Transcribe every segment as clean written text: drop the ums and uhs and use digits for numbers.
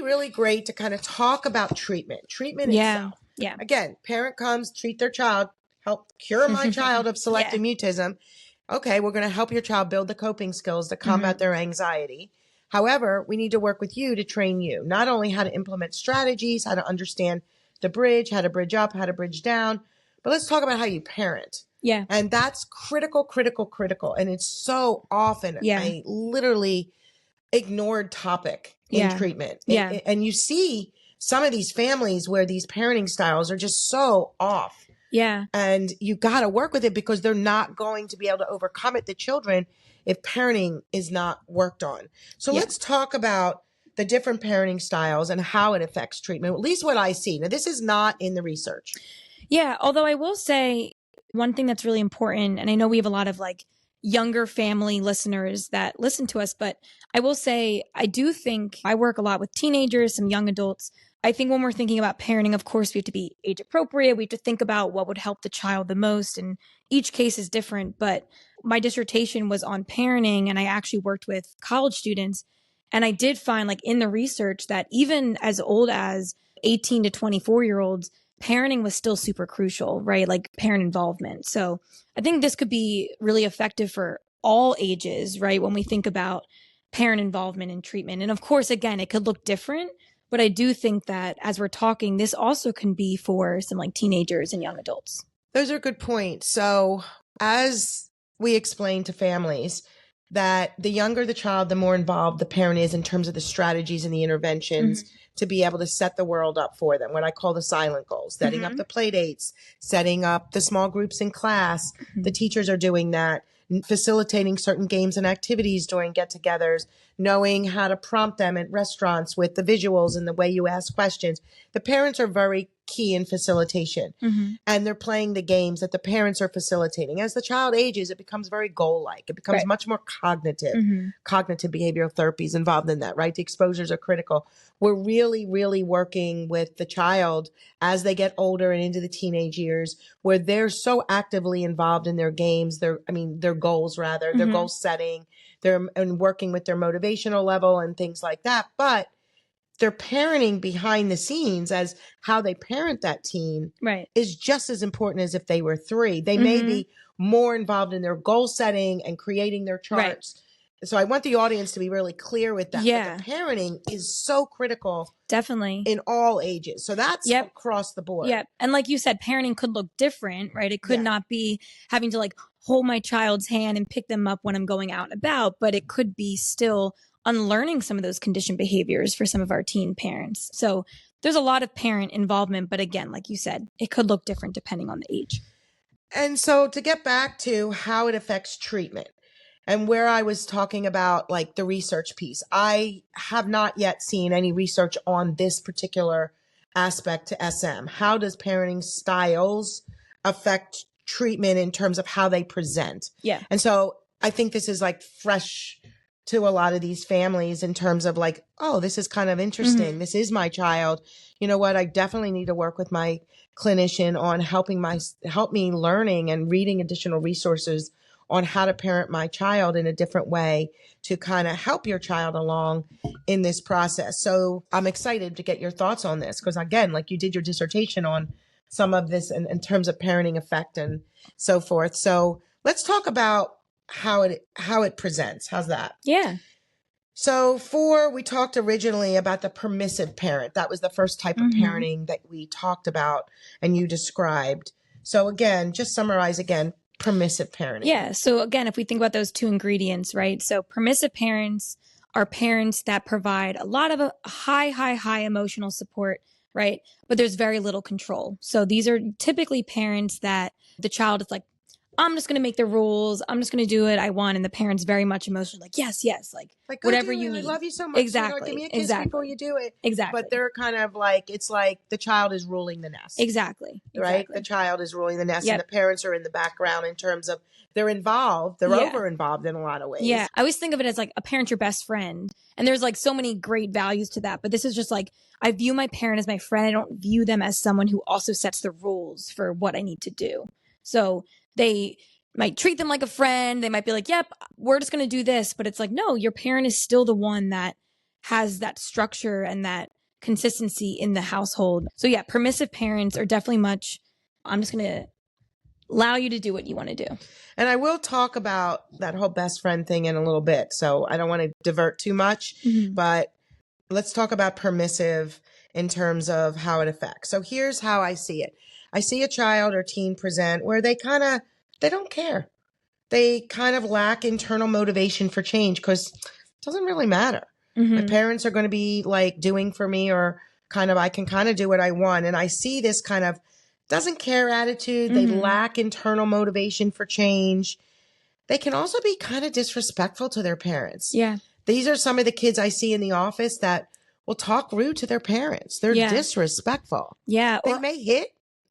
be really great to kind of talk about treatment Yeah. itself. Yeah. Again, parent comes, treat their child, help cure my child of selective mutism. Okay, we're going to help your child build the coping skills to combat their anxiety. However, we need to work with you to train you, not only how to implement strategies, how to understand the bridge, how to bridge up, how to bridge down, but let's talk about how you parent. Yeah. And that's critical. And it's so often a literally ignored topic in treatment. And you see some of these families where these parenting styles are just so off. Yeah. And you got to work with it because they're not going to be able to overcome it, the children, if parenting is not worked on. So let's talk about the different parenting styles and how it affects treatment, at least what I see. Now, this is not in the research. Yeah. Although I will say one thing that's really important, and I know we have a lot of like younger family listeners that listen to us, but I will say, I do think I work a lot with teenagers, some young adults. I think when we're thinking about parenting, of course, we have to be age appropriate. We have to think about what would help the child the most. And each case is different. But my dissertation was on parenting, and I actually worked with college students. And I did find, like, in the research that even as old as 18 to 24-year-olds, parenting was still super crucial, right? Like parent involvement. So I think this could be really effective for all ages, right? When we think about parent involvement in treatment. And of course, again, it could look different. But I do think that as we're talking, this also can be for some like teenagers and young adults. Those are good points. So as we explain to families that the younger the child, the more involved the parent is in terms of the strategies and the interventions to be able to set the world up for them. What I call the silent goals, setting up the play dates, setting up the small groups in class. The teachers are doing that, facilitating certain games and activities during get-togethers, knowing how to prompt them at restaurants with the visuals and the way you ask questions. The parents are very key in facilitation, and they're playing the games that the parents are facilitating. As the child ages, it becomes very goal-like. It becomes much more cognitive. Cognitive behavioral therapy is involved in that, right? The exposures are critical. We're really, really working with the child as they get older and into the teenage years, where they're so actively involved in their games, their goals rather, their goal setting, and working with their motivational level and things like that. But their parenting behind the scenes as how they parent that teen is just as important as if they were 3. They may be more involved in their goal setting and creating their charts. So I want the audience to be really clear with that. But the parenting is so critical. Definitely. In all ages. So that's across the board. Yep. And like you said, parenting could look different, right? It could not be having to like hold my child's hand and pick them up when I'm going out and about, but it could be still unlearning some of those conditioned behaviors for some of our teen parents. So there's a lot of parent involvement, but again, like you said, it could look different depending on the age. And so to get back to how it affects treatment and where I was talking about like the research piece, I have not yet seen any research on this particular aspect to SM. How does parenting styles affect treatment in terms of how they present? Yeah. And so I think this is like fresh to a lot of these families in terms of like, oh, this is kind of interesting. This is my child. You know what? I definitely need to work with my clinician on help me learning and reading additional resources on how to parent my child in a different way to kind of help your child along in this process. So I'm excited to get your thoughts on this because again, like you did your dissertation on some of this in terms of parenting effect and so forth. So let's talk about how it presents. How's that? Yeah. So we talked originally about the permissive parent. That was the first type of parenting that we talked about and you described. So again, just summarize again, permissive parenting. Yeah. So again, if we think about those 2 ingredients, right? So permissive parents are parents that provide a lot of a high emotional support, right? But there's very little control. So these are typically parents that the child is like, I'm just going to make the rules. I'm just going to do it. I want. And the parent's very much emotional, like, yes, like whatever you need. I love you so much. Exactly. Give me a kiss before you do it. Exactly. But they're kind of like, it's like the child is ruling the nest. Exactly. Right? The child is ruling the nest and the parents are in the background in terms of they're involved. They're over involved in a lot of ways. Yeah. I always think of it as like a parent's your best friend. And there's like so many great values to that. But this is just like, I view my parent as my friend. I don't view them as someone who also sets the rules for what I need to do. So they might treat them like a friend. They might be like, yep, we're just going to do this. But it's like, no, your parent is still the one that has that structure and that consistency in the household. So yeah, permissive parents are definitely much, I'm just going to allow you to do what you want to do. And I will talk about that whole best friend thing in a little bit. So I don't want to divert too much, but let's talk about permissive in terms of how it affects. So here's how I see it. I see a child or teen present where they don't care. They kind of lack internal motivation for change because it doesn't really matter. My parents are going to be like doing for me, or kind of, I can kind of do what I want. And I see this kind of doesn't care attitude. They lack internal motivation for change. They can also be kind of disrespectful to their parents. Yeah. These are some of the kids I see in the office that will talk rude to their parents. They're disrespectful. Yeah. They may hit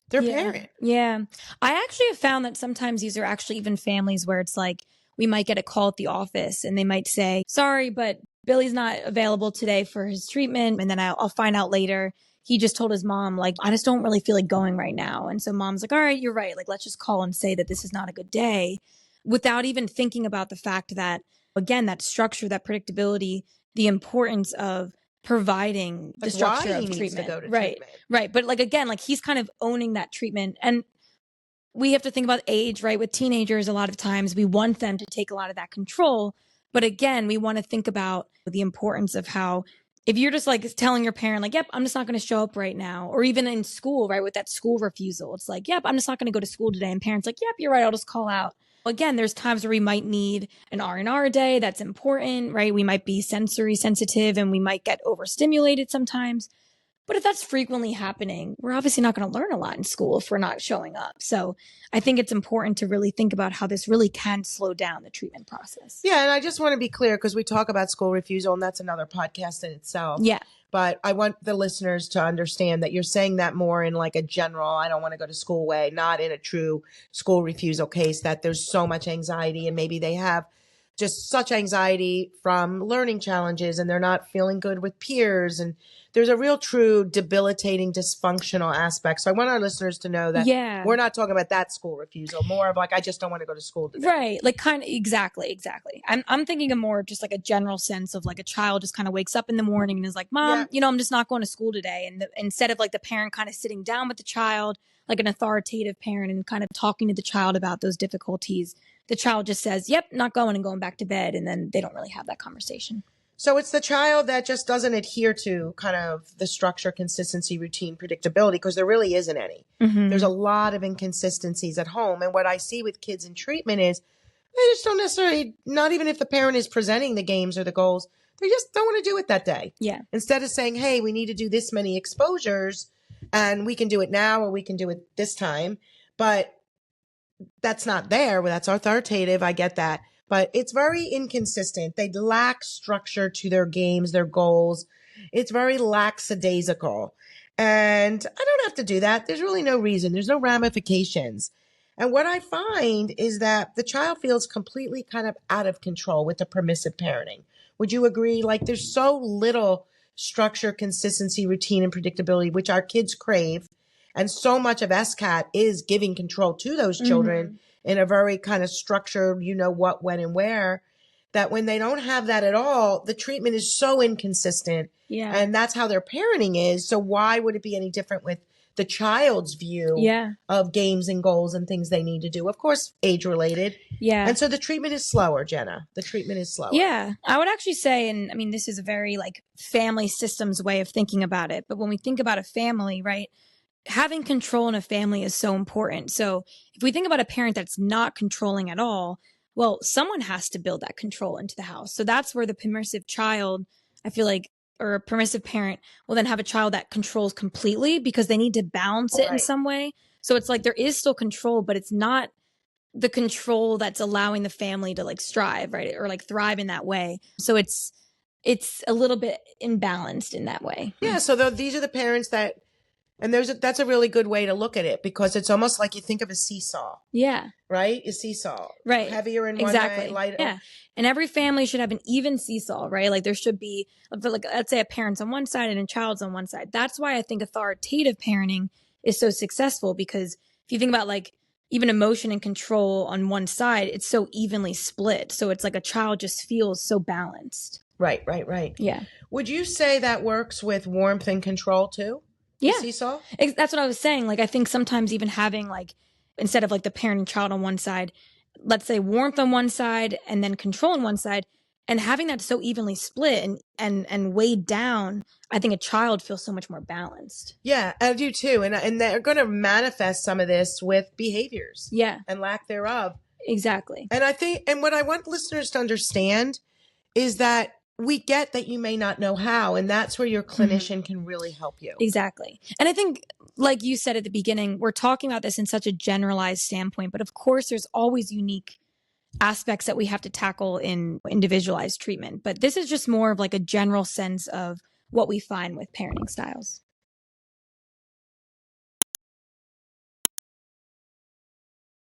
their parent. Yeah. I actually have found that sometimes these are actually even families where it's like, we might get a call at the office and they might say, sorry, but Billy's not available today for his treatment. And then I'll find out later. He just told his mom, like, I just don't really feel like going right now. And so mom's like, all right, you're right. Like, let's just call and say that this is not a good day, without even thinking about the fact that, again, that structure, that predictability, the importance of providing the structure of treatment. Right. But like, again, like he's kind of owning that treatment. And we have to think about age, right? With teenagers, a lot of times we want them to take a lot of that control. But again, we want to think about the importance of how, if you're just like telling your parent, like, yep, I'm just not going to show up right now. Or even in school, right? With that school refusal, it's like, yep, I'm just not going to go to school today. And parents like, yep, you're right. I'll just call out. Again, there's times where we might need an R&R day. That's important, right? We might be sensory sensitive and we might get overstimulated sometimes. But if that's frequently happening, we're obviously not going to learn a lot in school if we're not showing up. So I think it's important to really think about how this really can slow down the treatment process. Yeah. And I just want to be clear because we talk about school refusal and that's another podcast in itself. Yeah. But I want the listeners to understand that you're saying that more in like a general, I don't want to go to school way, not in a true school refusal case, that there's so much anxiety and maybe they have just such anxiety from learning challenges and they're not feeling good with peers. And there's a real true debilitating dysfunctional aspect. So I want our listeners to know that we're not talking about that school refusal, more of like, I just don't want to go to school today. Right. Like kind of exactly. I'm thinking of more just like a general sense of like a child just kind of wakes up in the morning and is like, Mom, I'm just not going to school today. And instead of like the parent kind of sitting down with the child, like an authoritative parent, and kind of talking to the child about those difficulties, the child just says, yep, not going, and going back to bed. And then they don't really have that conversation. So it's the child that just doesn't adhere to kind of the structure, consistency, routine, predictability, because there really isn't any. There's a lot of inconsistencies at home. And what I see with kids in treatment is they just don't necessarily, not even if the parent is presenting the games or the goals, they just don't want to do it that day. Yeah. Instead of saying, hey, we need to do this many exposures and we can do it now or we can do it this time. But that's not there. Well, that's authoritative. I get that. But it's very inconsistent. They lack structure to their games, their goals. It's very lackadaisical. And I don't have to do that. There's really no reason. There's no ramifications. And what I find is that the child feels completely kind of out of control with the permissive parenting. Would you agree? Like there's so little structure, consistency, routine, and predictability, which our kids crave. And so much of SCAT is giving control to those children in a very kind of structured, you know what, when, and where, that when they don't have that at all, the treatment is so inconsistent. Yeah. And that's how their parenting is. So why would it be any different with the child's view of games and goals and things they need to do? Of course, age related. Yeah. And so the treatment is slower, Jenna. The treatment is slower. Yeah. I would actually say, and I mean, this is a very like family systems way of thinking about it. But when we think about a family, right, having control in a family is so important. So if we think about a parent that's not controlling at all, well, someone has to build that control into the house. So that's where the permissive child, I feel like, or a permissive parent will then have a child that controls completely because they need to balance it in some way. So it's like there is still control, but it's not the control that's allowing the family to like strive, right? Or like thrive in that way. So it's a little bit imbalanced in that way. Yeah. So these are the parents that, and that's a really good way to look at it because it's almost like you think of a seesaw. Yeah. Right? A seesaw. Right. Heavier in one way, lighter. Yeah. And every family should have an even seesaw, right? Like there should be, like, let's say a parent's on one side and a child's on one side. That's why I think authoritative parenting is so successful, because if you think about like even emotion and control on one side, it's so evenly split. So it's like a child just feels so balanced. Right. Yeah. Would you say that works with warmth and control too? Yeah. Seesaw? That's what I was saying. Like, I think sometimes even having like, instead of like the parent and child on one side, let's say warmth on one side and then control on one side, and having that so evenly split and weighed down, I think a child feels so much more balanced. Yeah, I do too. And they're going to manifest some of this with behaviors. Yeah. And lack thereof. Exactly. And I think, and what I want listeners to understand is that we get that you may not know how, and that's where your clinician can really help you. Exactly. And I think, like you said at the beginning, we're talking about this in such a generalized standpoint, but of course there's always unique aspects that we have to tackle in individualized treatment. But this is just more of like a general sense of what we find with parenting styles.